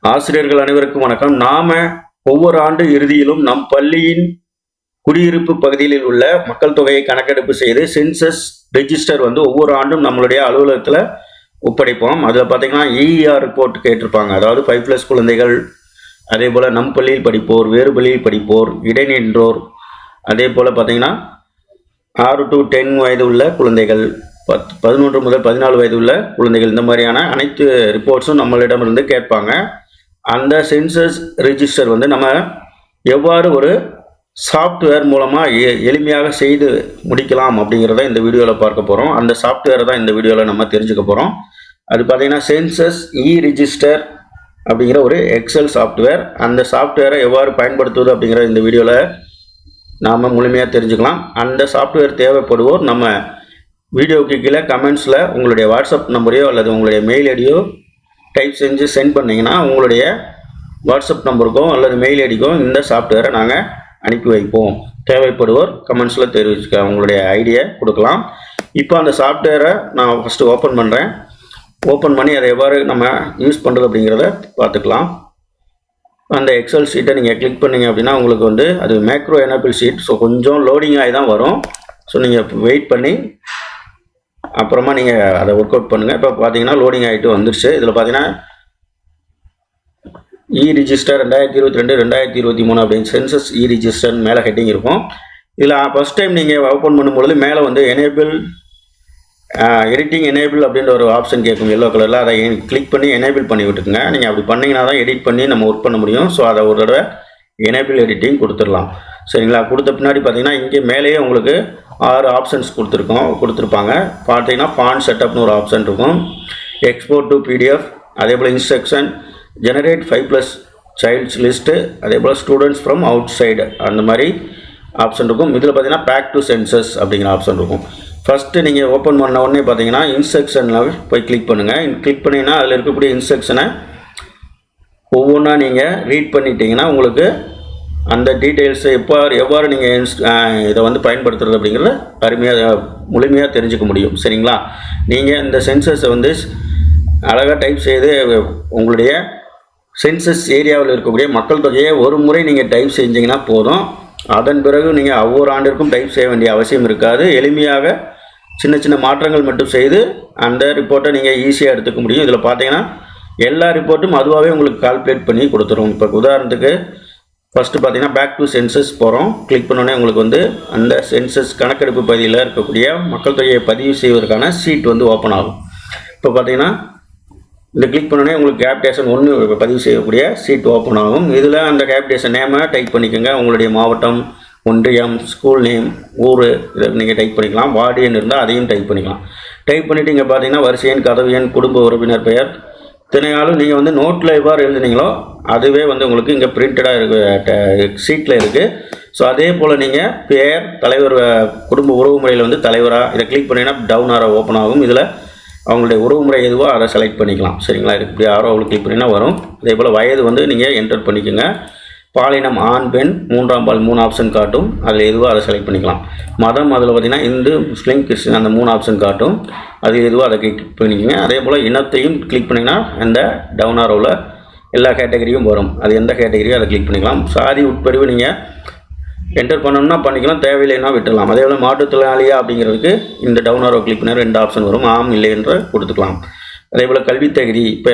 ஆசிரியர்கள் அனைவருக்கும் வணக்கம். நாம ஒவ்வொரு ஆண்டு இறுதியிலும் நம் பள்ளியின் குடியிருப்பு பகுதியில் உள்ள மக்கள் தொகையை கணக்கெடுப்பு செய்து சென்சஸ் ரெஜிஸ்டர் ஒவ்வொரு ஆண்டும் நம்மளுடைய அலுவலகத்தில் ஒப்படைப்போம். அதில் பார்த்தீங்கன்னா EER ரிப்போர்ட் கேட்டிருப்பாங்க. அதாவது 5+ குழந்தைகள், அதே போல் நம் பள்ளியில் படிப்போர், வேறு பள்ளியில் படிப்போர், இடைநின்றோர், அதே போல் பார்த்தீங்கன்னா 6 to 10 வயது உள்ள குழந்தைகள், 11 முதல் 14 வயது உள்ள குழந்தைகள், இந்த மாதிரியான அனைத்து ரிப்போர்ட்ஸும் நம்மளிடமிருந்து கேட்பாங்க. அந்த சென்சஸ் ரெஜிஸ்டர் நம்ம எவ்வாறு ஒரு சாஃப்ட்வேர் மூலமாக எளிமையாக செய்து முடிக்கலாம் அப்படிங்கிறத இந்த வீடியோவில் பார்க்க போகிறோம். அந்த சாஃப்ட்வேரை தான் இந்த வீடியோவில் நம்ம தெரிஞ்சுக்க போகிறோம். அது பார்த்திங்கன்னா சென்சஸ் ரெஜிஸ்டர் அப்படிங்கிற ஒரு எக்ஸல் சாஃப்ட்வேர். அந்த சாஃப்ட்வேரை எவ்வாறு பயன்படுத்துவது அப்படிங்கிற இந்த வீடியோவில் நாம் முழுமையாக தெரிஞ்சுக்கலாம். அந்த சாஃப்ட்வேர் தேவைப்படுவோர் நம்ம வீடியோவுக்கு கீழே கமெண்ட்ஸில் உங்களுடைய வாட்ஸ்அப் நம்பரையோ அல்லது உங்களுடைய மெயில் ஐடியோ டைப் செஞ்சு சென்ட் பண்ணிங்கன்னா உங்களுடைய வாட்ஸ்அப் நம்பருக்கோ அல்லது மெயில் ஐடிக்கோ இந்த சாஃப்ட்வேரை நாங்கள் அனுப்பி வைப்போம். தேவைப்படுவோர் கமெண்ட்ஸில் தெரிவிச்சுக்க உங்களுடைய ஐடியா கொடுக்கலாம். இப்போ அந்த சாஃப்ட்வேரை நான் ஃபஸ்ட்டு ஓப்பன் பண்ணுறேன். ஓப்பன் பண்ணி அதை எவ்வாறு நம்ம யூஸ் பண்ணுறது அப்படிங்கிறத பார்த்துக்கலாம். அந்த எக்ஸல் ஷீட்டை நீங்கள் கிளிக் பண்ணிங்க அப்படின்னா உங்களுக்கு அது மேக்ரோ எனேபிள் ஷீட். ஸோ கொஞ்சம் லோடிங் ஆகி தான் வரும். ஸோ நீங்கள் வெயிட் பண்ணி அப்புறமா நீங்கள் அதை ஒர்க் அவுட் பண்ணுங்கள். இப்போ பார்த்தீங்கன்னா லோடிங் ஆகிட்டு வந்துருச்சு. இதில் பார்த்தீங்கன்னா ரெஜிஸ்டர் 2022 2023 அப்படின்னு சென்சஸ் ரெஜிஸ்டர் மேலே ஹெட்டிங் இருக்கும். இதில் ஃபஸ்ட் டைம் நீங்கள் ஓப்பன் பண்ணும்பொழுது மேலே எனேபிள் எடிட்டிங் எனேபிள் அப்படின்ற ஒரு ஆப்ஷன் கேட்கும் எல்லோ கலரில். அதை கிளிக் பண்ணி எனேபிள் பண்ணி விட்டுக்குங்க. நீங்கள் அப்படி பண்ணிங்கன்னா தான் எடிட் பண்ணி நம்ம ஒர்க் பண்ண முடியும். ஸோ அதை ஒரு தடவை எனேபிள் எடிட்டிங் கொடுத்துடலாம். சரிங்களா? கொடுத்த பின்னாடி பார்த்தீங்கன்னா இங்கே மேலேயே உங்களுக்கு 6 ஆப்ஷன்ஸ் கொடுத்துருப்பாங்க. பார்த்தீங்கன்னா ஃபாண்ட் செட்டப்னு ஒரு ஆப்ஷன் இருக்கும், எக்ஸ்போர்ட் டு PDF, அதே போல் இன்ஸ்ட்ரக்ஷன், ஜெனரேட் 5+ சைல்ட்ஸ் லிஸ்ட்டு, அதே போல் ஸ்டூடெண்ட்ஸ் ஃப்ரம் அவுட் சைடு, அந்த மாதிரி ஆப்ஷன் இருக்கும். இதில் பார்த்தீங்கன்னா பேக் டு சென்சஸ் அப்படிங்கிற ஆப்ஷன் இருக்கும். ஃபஸ்ட்டு நீங்கள் ஓப்பன் பண்ண உடனே பார்த்தீங்கன்னா இன்ஸ்ட்ரக்ஷனில் போய் கிளிக் பண்ணுங்கள். கிளிக் பண்ணிங்கன்னா அதில் இருக்கக்கூடிய இன்ஸ்ட்ரக்ஷனை ஒவ்வொன்றா நீங்கள் ரீட் பண்ணிட்டீங்கன்னா உங்களுக்கு அந்த டீட்டெயில்ஸை எவ்வாறு நீங்கள் இதை பயன்படுத்துறது அப்படிங்கிறத முழுமையாக தெரிஞ்சுக்க முடியும். சரிங்களா? நீங்கள் இந்த சென்சஸை அழகாக டைப் செய்து உங்களுடைய சென்சஸ் ஏரியாவில் இருக்கக்கூடிய மக்கள் தொகையை ஒரு முறை நீங்கள் டைப் செஞ்சீங்கன்னா போதும். அதன் பிறகு நீங்கள் ஒவ்வொரு ஆண்டிற்கும் டைப் செய்ய வேண்டிய அவசியம் இருக்காது. எளிமையாக சின்ன சின்ன மாற்றங்கள் மட்டும் செய்து அந்த ரிப்போர்ட்டை நீங்கள் ஈஸியாக எடுத்துக்க முடியும். இதில் பார்த்தீங்கன்னா எல்லா ரிப்போர்ட்டும் அதுவாகவே உங்களுக்கு கால்குலேட் பண்ணி கொடுத்துரும். இப்போ உதாரணத்துக்கு ஃபஸ்ட்டு பார்த்தீங்கன்னா பேக் டு சென்சஸ் போகிறோம். கிளிக் பண்ணோன்னே உங்களுக்கு அந்த சென்சஸ் கணக்கெடுப்பு பகுதியில் இருக்கக்கூடிய மக்கள் தொகையை பதிவு செய்வதற்கான சீட் ஓப்பன் ஆகும். இப்போ பார்த்தீங்கன்னா இந்த கிளிக் பண்ணோன்னே உங்களுக்கு கேபிடேஷன் 1 பதிவு செய்யக்கூடிய சீட் ஓப்பன் ஆகும். இதில் அந்த கேபிடேஷன் நேமை டைப் பண்ணிக்கோங்க. உங்களுடைய மாவட்டம், ஒன்றியம், ஸ்கூல் நேம், ஊர், இதை நீங்கள் டைப் பண்ணிக்கலாம். வார்டு எண் இருந்தால் அதையும் டைப் பண்ணிக்கலாம். டைப் பண்ணிவிட்டு இங்கே பார்த்தீங்கன்னா வரிசை எண், கதவு எண், குடும்ப உறுப்பினர் பெயர், தினையாலும் நீங்கள் நோட்டில் எவ்வாறு எழுதுனீங்களோ அதுவே உங்களுக்கு இங்கே பிரிண்டடாக இருக்கு, சீட்டில் இருக்குது. ஸோ அதே போல் நீங்கள் பெயர், தலைவர், குடும்ப உறவு முறையில் தலைவராக இதை கிளிக் பண்ணிங்கன்னா டவுன் ஆரோ ஓப்பன் ஆகும். இதில் அவங்களுடைய உறவு முறை எதுவோ அதை செலக்ட் பண்ணிக்கலாம். சரிங்களா? இதுக்கு இப்படி ஆரோ கிளிக் பண்ணிங்கன்னா வரும். அதே போல் வயது நீங்கள் என்டர் பண்ணிக்கோங்க. பாலினம் ஆண், பெண், 3ஆம் பால் 3 ஆப்ஷன் காட்டும். அதில் எதுவோ அதை செலக்ட் பண்ணிக்கலாம். மதம் அதில் பார்த்திங்கன்னா இந்து, முஸ்லீம், கிறிஸ்டின், அந்த 3 ஆப்ஷன் காட்டும். அது எதுவோ அதை கிளிக் பண்ணிக்கோங்க. அதே போல் இனத்தையும் கிளிக் பண்ணிங்கன்னா அந்த டவுன் ஆரோவில் எல்லா கேட்டகரியும் வரும். அது எந்த கேட்டகரியோ அதை கிளிக் பண்ணிக்கலாம். சாதி உட்பிரிவு நீங்கள் என்டர் பண்ணணும்னா பண்ணிக்கலாம், தேவையில்லைன்னா விட்டுடலாம். அதே போல் மாற்றுத்திறனாளியா அப்படிங்கிறதுக்கு இந்த டவுன் ஆரோ கிளிக் பண்ண 2 ஆப்ஷன் வரும், ஆம் இல்லை என்று கொடுத்துக்கலாம். அதே போல் கல்வி தகுதி, இப்போ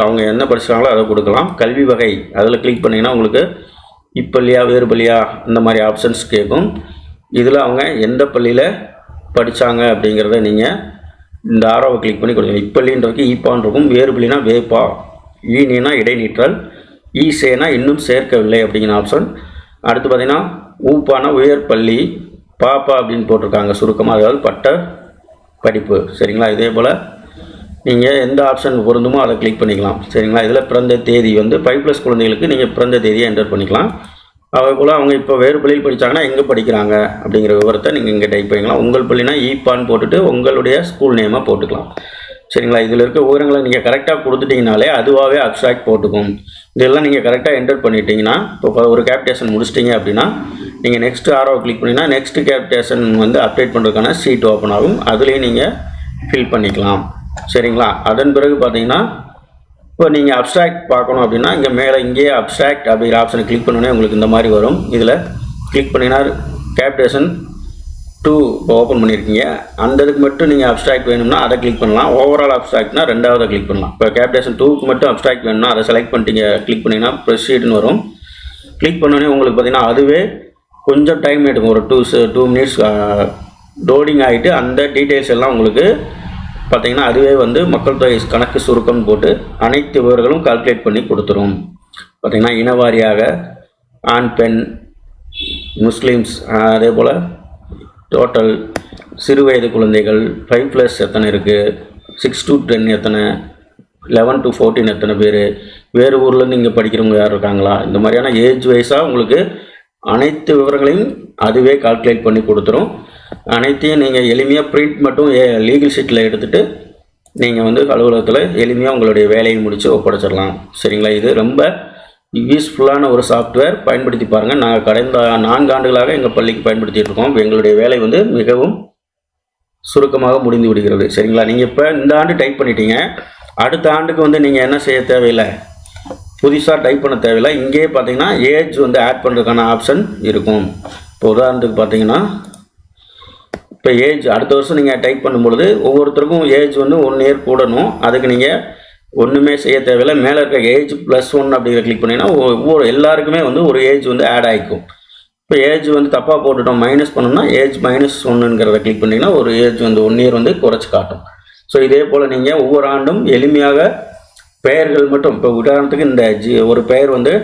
அவங்க என்ன படிச்சுக்காங்களோ அதை கொடுக்கலாம். கல்வி வகை அதில் கிளிக் பண்ணிங்கன்னா உங்களுக்கு இப்பள்ளியா வேறு பள்ளியா இந்த மாதிரி ஆப்ஷன்ஸ் கேட்கும். இதில் அவங்க எந்த பள்ளியில் படித்தாங்க அப்படிங்கிறத நீங்கள் இந்த ஆரோவை கிளிக் பண்ணி கொடுங்க. இப்பள்ளின்றதுக்கு ஈப்பான் இருக்கும், வேறு பள்ளினா வேப்பா, ஈனா இடைநீற்றல், ஈசேனா இன்னும் சேர்க்கவில்லை அப்படிங்கிற ஆப்ஷன். அடுத்து பார்த்திங்கன்னா ஊப்பானா உயர் பள்ளி, பாப்பா அப்படின்னு போட்டிருக்காங்க சுருக்கமாக, அதாவது பட்ட படிப்பு. சரிங்களா? இதே போல் நீங்கள் எந்த ஆப்ஷன் பொருந்துமோ அதை கிளிக் பண்ணிக்கலாம். சரிங்களா? இதில் பிறந்த தேதி 5+ குழந்தைகளுக்கு நீங்கள் பிறந்த தேதியை என்டர் பண்ணிக்கலாம். அதே போல் அவங்க இப்போ வேறு பள்ளியில் படித்தாங்கன்னா எங்கே படிக்கிறாங்க அப்படிங்கிற விவரத்தை நீங்கள் இங்கே டைப் பண்ணிக்கலாம். உங்கள் பள்ளினா ஈப்பான்னு போட்டுட்டு உங்களுடைய ஸ்கூல் நேமாக போட்டுக்கலாம். சரிங்களா? இதில் இருக்க விவரங்களை நீங்கள் கரெக்டாக கொடுத்துட்டிங்கனாலே அதுவாகவே அப்ஸ்ட்ராக்ட் போட்டுக்கும். இதெல்லாம் நீங்கள் கரெக்டாக என்டர் பண்ணிட்டீங்கன்னா இப்போ ஒரு கேபிடேஷன் முடிச்சிட்டிங்க அப்படின்னா நீங்கள் நெக்ஸ்ட் ஆரோவை கிளிக் பண்ணிங்கன்னா நெக்ஸ்ட் கேபிடேஷன் அப்டேட் பண்ணுறதுக்கான சீட் ஓப்பன் ஆகும். அதுலேயும் நீங்கள் ஃபில் பண்ணிக்கலாம். சரிங்களா? அதன் பிறகு பார்த்தீங்கன்னா இப்போ நீங்கள் அப்ஸ்ட்ராக்ட் பார்க்கணும் அப்படின்னா இங்கே மேலே இங்கேயே அப்ஸ்ட்ராக்ட் அப்படிங்கிற ஆப்ஷனை கிளிக் பண்ணோன்னே உங்களுக்கு இந்த மாதிரி வரும். இதில் கிளிக் பண்ணினா கேப்டேஷன் 2 இப்போ ஓப்பன் பண்ணியிருக்கீங்க. அந்த இதுக்கு மட்டும் நீங்கள் அப்ஸ்ட்ராக்ட் வேணும்னா அதை கிளிக் பண்ணலாம். ஓவரால் அப்ஸ்ட்ராக்ட்னா ரெண்டாவது கிளிக் பண்ணலாம். இப்போ கேப்டேஷன் 2க்கு மட்டும் அப்ஸ்ட்ராக்ட் வேணும்னா அதை செலக்ட் பண்ணிட்டீங்க, கிளிக் பண்ணிங்கன்னா ப்ரொசீட்னு வரும். கிளிக் பண்ணோன்னே உங்களுக்கு பார்த்தீங்கன்னா அதுவே கொஞ்சம் டைம் எடுக்கும், ஒரு 2 மினிட்ஸ் லோடிங் ஆகிட்டு அந்த டீட்டெயில்ஸ் எல்லாம் உங்களுக்கு பார்த்தீங்கன்னா அதுவே வந்து மக்கள் தொகை கணக்கு சுருக்கம்னு போட்டு அனைத்து விவரங்களும் கால்குலேட் பண்ணி கொடுத்துரும். பார்த்தீங்கன்னா இனவாரியாக ஆண் பெண் முஸ்லீம்ஸ், அதே போல் டோட்டல் சிறு வயது குழந்தைகள் 5+ எத்தனை இருக்குது, 6 to 10 எத்தனை, 11 to 14 எத்தனை பேர், வேறு ஊர்லேருந்து இங்கே படிக்கிறவங்க யார் இருக்காங்களா, இந்த மாதிரியான ஏஜ் வைஸாக உங்களுக்கு அனைத்து விவரங்களையும் அதுவே கால்குலேட் பண்ணி கொடுத்துரும். அனைத்தையும் நீங்கள் எளிமையாக பிரிண்ட் மட்டும் லீகல் ஷீட்டில் எடுத்துகிட்டு நீங்கள் வந்து அலுவலகத்தில் எளிமையாக உங்களுடைய வேலையை முடித்து ஒப்படைச்சிடலாம். சரிங்களா? இது ரொம்ப யூஸ்ஃபுல்லான ஒரு சாஃப்ட்வேர், பயன்படுத்தி பாருங்கள். நாங்கள் கடந்த 4 ஆண்டுகளாக எங்கள் பள்ளிக்கு பயன்படுத்திகிட்டு இருக்கோம். எங்களுடைய வேலை வந்து மிகவும் சுருக்கமாக முடிந்து விடுகிறது. சரிங்களா? நீங்கள் இப்போ இந்த ஆண்டு டைப் பண்ணிட்டீங்க, அடுத்த ஆண்டுக்கு வந்து நீங்கள் என்ன செய்ய தேவையில்லை, புதுசாக டைப் பண்ண தேவையில்லை. இங்கேயே பார்த்தீங்கன்னா ஏஜ் வந்து ஆட் பண்ணுறதுக்கான ஆப்ஷன் இருக்கும். இப்போ உதாரணத்துக்கு பார்த்தீங்கன்னா இப்போ ஏஜ் அடுத்த வருஷம் நீங்கள் டைப் பண்ணும்பொழுது ஒவ்வொருத்தருக்கும் ஏஜ் வந்து 1 இயர் கூடணும். அதுக்கு நீங்கள் ஒன்றுமே செய்ய தேவையில்லை. மேலே இருக்க ஏஜ் +1 அப்படிங்கிற கிளிக் பண்ணிங்கன்னா ஒவ்வொரு எல்லாருக்குமே வந்து ஒரு ஏஜ் வந்து ஆட் ஆகிக்கும். இப்போ ஏஜ் வந்து தப்பாக போட்டுட்டோம், மைனஸ் பண்ணோம்னா ஏஜ் -1ங்கிறத கிளிக் பண்ணிங்கன்னா ஒரு ஏஜ் வந்து 1 இயர் வந்து குறைச்சி காட்டும். ஸோ இதே போல் நீங்கள் ஒவ்வொரு ஆண்டும் எளிமையாக பெயர்கள் மட்டும், இப்போ உதாரணத்துக்கு இந்த ஒரு பெயர் வந்து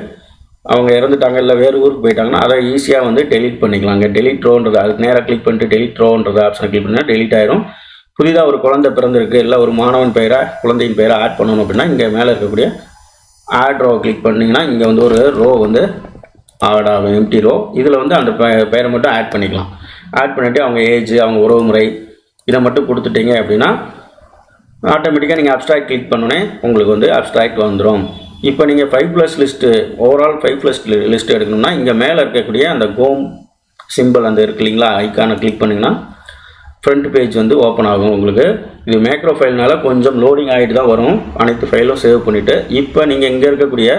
அவங்க இறந்துட்டாங்க இல்லை வேறு ஊருக்கு போயிட்டாங்கன்னா அதை ஈஸியாக வந்து டெலீட் பண்ணிக்கலாங்க. டெலீட் ரோன்றது அதுக்கு நேராக கிளிக் பண்ணிட்டு டெலீட் ரோன்றது ஆப்ஷனை கிளிக் பண்ணிங்கன்னா டெலீட் ஆயிரும். புதிதாக ஒரு குழந்தை பிறந்திருக்கு இல்லை ஒரு மாணவன் பெயரை குழந்தையின் பெயரை ஆட் பண்ணணும் அப்படின்னா இங்கே மேலே இருக்கக்கூடிய ஆட் ரோ கிளிக் பண்ணிங்கன்னா இங்கே வந்து ஒரு ரோ வந்து ஆட் ஆகும், எம்டி ரோ. இதில் வந்து அந்த பெயரை மட்டும் ஆட் பண்ணிக்கலாம். ஆட் பண்ணிவிட்டு அவங்க ஏஜ், அவங்க உறவு முறை இதை மட்டும் கொடுத்துட்டீங்க அப்படின்னா ஆட்டோமேட்டிக்காக நீங்கள் அப்ஸ்ட்ராக்ட் கிளிக் பண்ணோன்னே உங்களுக்கு வந்து அப்ஸ்ட்ராக்ட் வந்துடும். இப்போ நீங்கள் 5+ லிஸ்ட்டு ஓவரால் 5+ லிஸ்ட்டு எடுக்கணும்னா இங்கே மேலே இருக்கக்கூடிய அந்த கோம் சிம்பிள் அந்த இருக்கு இல்லைங்களா, ஐக்கானை கிளிக் பண்ணிங்கன்னா ஃப்ரண்ட் பேஜ் வந்து ஓப்பன் ஆகும். உங்களுக்கு இது மேக்ரோ ஃபைல்னால கொஞ்சம் லோடிங் ஆகிட்டு தான் வரும். அனைத்து ஃபைலும் சேவ் பண்ணிவிட்டு இப்போ நீங்கள் இங்கே இருக்கக்கூடிய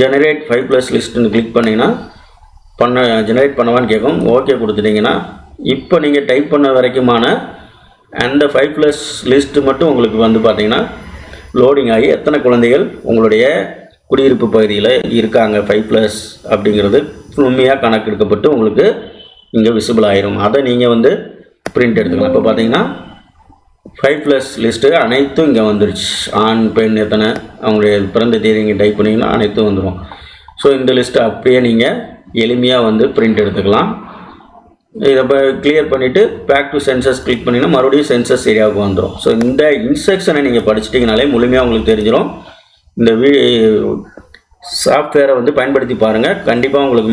ஜெனரேட் 5+ லிஸ்ட்டுன்னு கிளிக் பண்ணிங்கன்னா ஜெனரேட் பண்ணவான்னு கேட்கும். ஓகே கொடுத்துட்டிங்கன்னா இப்போ நீங்கள் டைப் பண்ண வரைக்குமான அந்த 5+ லிஸ்ட்டு மட்டும் உங்களுக்கு வந்து பார்த்தீங்கன்னா லோடிங் ஆகி எத்தனை குழந்தைகள் உங்களுடைய குடியிருப்பு பகுதியில் இருக்காங்க 5+ அப்படிங்கிறது உண்மையாக கணக்கு எடுக்கப்பட்டு உங்களுக்கு இங்கே விசிபிள் ஆயிரும். அதை நீங்கள் வந்து பிரிண்ட் எடுத்துக்கலாம். இப்போ பார்த்தீங்கன்னா 5+ லிஸ்ட்டு அனைத்தும் இங்கே வந்துருச்சு. ஆண் பெண் எத்தனை அவங்களுடைய பிறந்த தேதி இங்கே டைப் பண்ணிங்கன்னா அனைத்தும் வந்துடும். ஸோ இந்த லிஸ்ட்டை அப்படியே நீங்கள் எளிமையாக வந்து பிரிண்ட் எடுத்துக்கலாம். இதை இப்போ கிளியர் பண்ணிவிட்டு பேக் டு சென்சஸ் கிளிக் பண்ணிங்கன்னா மறுபடியும் சென்சஸ் ஏரியாவுக்கு வந்துடும். ஸோ இந்த இன்ஸ்ட்ரக்ஷனை நீங்கள் படிச்சிட்டிங்கனாலே முழுமையாக உங்களுக்கு தெரிஞ்சிடும். இந்த சாஃப்ட்வேரை வந்து பயன்படுத்தி பாருங்கள். கண்டிப்பாக உங்களுக்கு